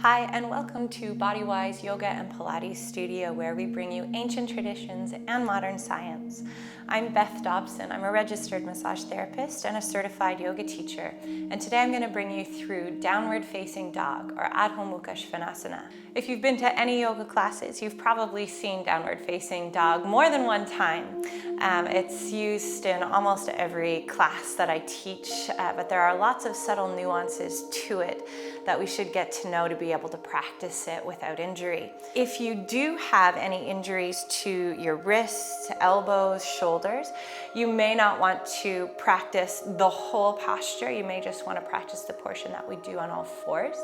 Hi, and welcome to Bodywise Yoga and Pilates Studio, where we bring you ancient traditions and modern science. I'm Beth Dobson. I'm a registered massage therapist and a certified yoga teacher. And today I'm going to bring you through Downward Facing Dog, or Adho Mukha Svanasana. If you've been to any yoga classes, you've probably seen Downward Facing Dog more than one time. It's used in almost every class that I teach, but there are lots of subtle nuances to it that we should get to know to be able to practice it without injury. If you do have any injuries to your wrists, elbows, shoulders, you may not want to practice the whole posture. You may just want to practice the portion that we do on all fours.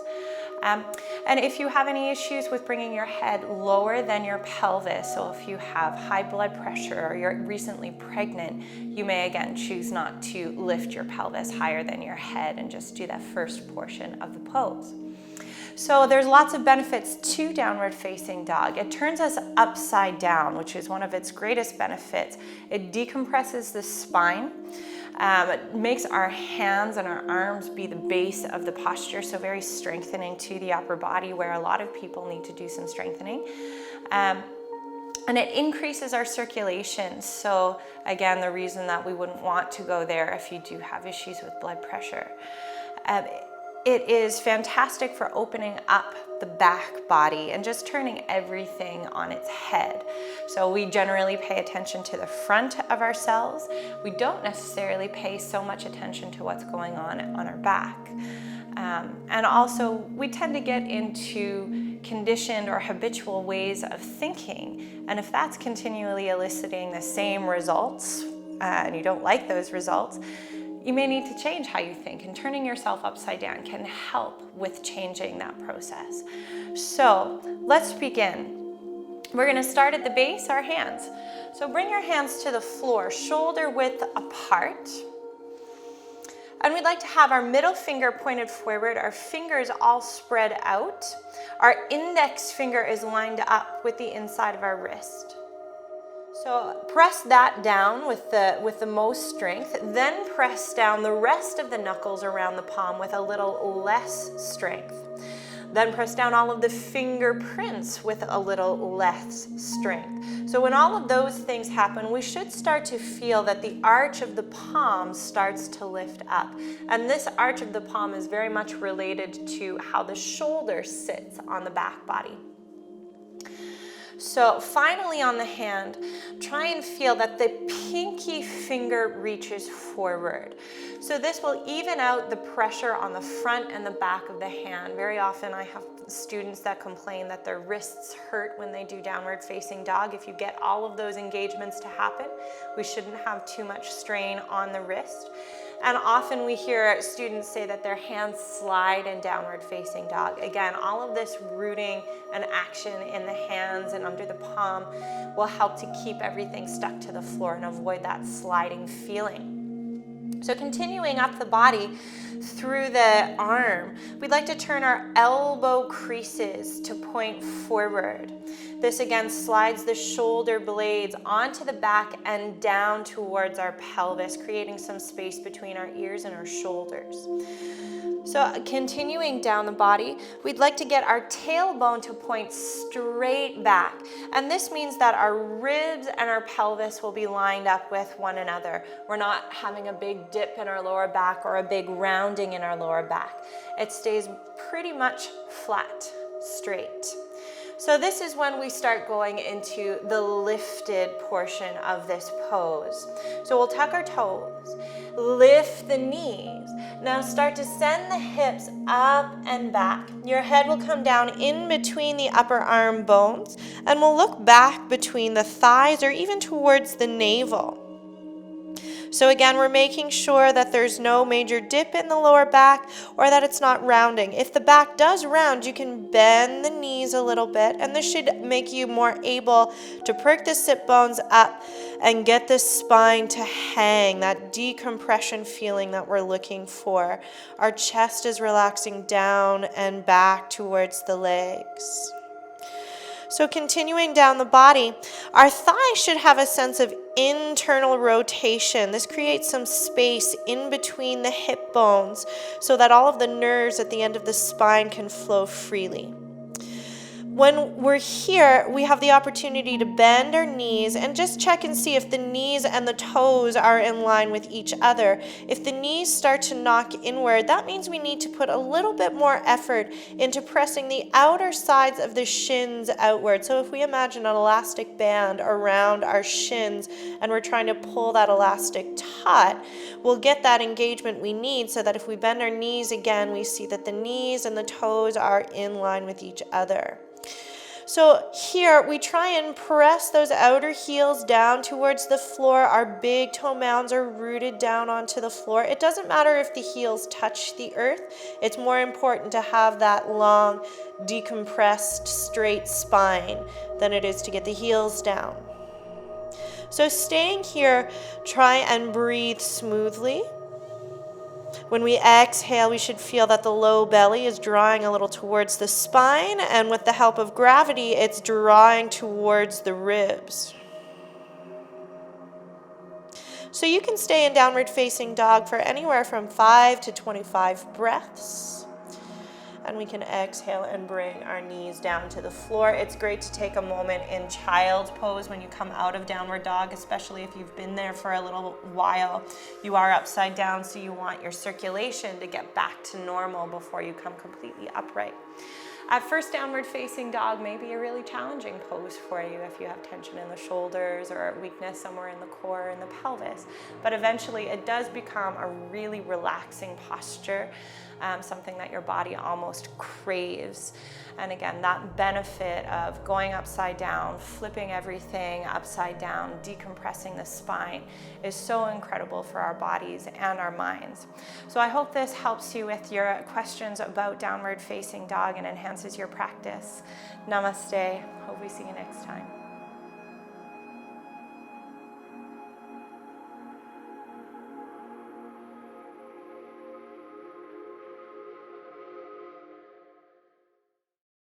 And if you have any issues with bringing your head lower than your pelvis, so if you have high blood pressure or you're recently pregnant, you may again choose not to lift your pelvis higher than your head and just do that first portion of the pose. So there's lots of benefits to downward facing dog. It turns us upside down, which is one of its greatest benefits. It decompresses the spine. It makes our hands and our arms be the base of the posture, so very strengthening to the upper body, where a lot of people need to do some strengthening. And it increases our circulation. So again, the reason that we wouldn't want to go there if you do have issues with blood pressure. It is fantastic for opening up the back body and just turning everything on its head. So we generally pay attention to the front of ourselves. We don't necessarily pay so much attention to what's going on our back. And also, we tend to get into conditioned or habitual ways of thinking. And if that's continually eliciting the same results, and you don't like those results, you may need to change how you think, and turning yourself upside down can help with changing that process. So let's begin. We're going to start at the base, our hands. So bring your hands to the floor, shoulder width apart. And we'd like to have our middle finger pointed forward, our fingers all spread out. Our index finger is lined up with the inside of our wrist. So press that down with the most strength, then press down the rest of the knuckles around the palm with a little less strength. Then press down all of the fingerprints with a little less strength. So when all of those things happen, we should start to feel that the arch of the palm starts to lift up. And this arch of the palm is very much related to how the shoulder sits on the back body. So finally on the hand, try and feel that the pinky finger reaches forward. So this will even out the pressure on the front and the back of the hand. Very often I have students that complain that their wrists hurt when they do downward facing dog. If you get all of those engagements to happen, we shouldn't have too much strain on the wrist. And often we hear students say that their hands slide in downward facing dog. Again, all of this rooting and action in the hands and under the palm will help to keep everything stuck to the floor and avoid that sliding feeling. So continuing up the body through the arm, we'd like to turn our elbow creases to point forward. This again slides the shoulder blades onto the back and down towards our pelvis, creating some space between our ears and our shoulders. So continuing down the body, we'd like to get our tailbone to point straight back. And this means that our ribs and our pelvis will be lined up with one another. We're not having a big dip in our lower back or a big rounding in our lower back. It stays pretty much flat, straight. So this is when we start going into the lifted portion of this pose. So we'll tuck our toes, lift the knees. Now start to send the hips up and back. Your head will come down in between the upper arm bones, and we'll look back between the thighs or even towards the navel. So again, we're making sure that there's no major dip in the lower back or that it's not rounding. If the back does round, you can bend the knees a little bit, and this should make you more able to perk the sit bones up and get the spine to hang, that decompression feeling that we're looking for. Our chest is relaxing down and back towards the legs. So continuing down the body, our thighs should have a sense of internal rotation. This creates some space in between the hip bones so that all of the nerves at the end of the spine can flow freely. When we're here, we have the opportunity to bend our knees and just check and see if the knees and the toes are in line with each other. If the knees start to knock inward, that means we need to put a little bit more effort into pressing the outer sides of the shins outward. So if we imagine an elastic band around our shins and we're trying to pull that elastic taut, we'll get that engagement we need so that if we bend our knees again, we see that the knees and the toes are in line with each other. So here we try and press those outer heels down towards the floor. Our big toe mounds are rooted down onto the floor. It doesn't matter if the heels touch the earth. It's more important to have that long, decompressed, straight spine than it is to get the heels down. So staying here, try and breathe smoothly. When we exhale, we should feel that the low belly is drawing a little towards the spine, and with the help of gravity, it's drawing towards the ribs. So you can stay in downward facing dog for anywhere from 5 to 25 breaths. And we can exhale and bring our knees down to the floor. It's great to take a moment in child's pose when you come out of downward dog, especially if you've been there for a little while. You are upside down, so you want your circulation to get back to normal before you come completely upright. At first, downward facing dog may be a really challenging pose for you if you have tension in the shoulders or weakness somewhere in the core and the pelvis. But eventually it does become a really relaxing posture, something that your body almost craves. And again, that benefit of going upside down, flipping everything upside down, decompressing the spine is so incredible for our bodies and our minds. So I hope this helps you with your questions about downward facing dog and enhances your practice. Namaste. Hope we see you next time.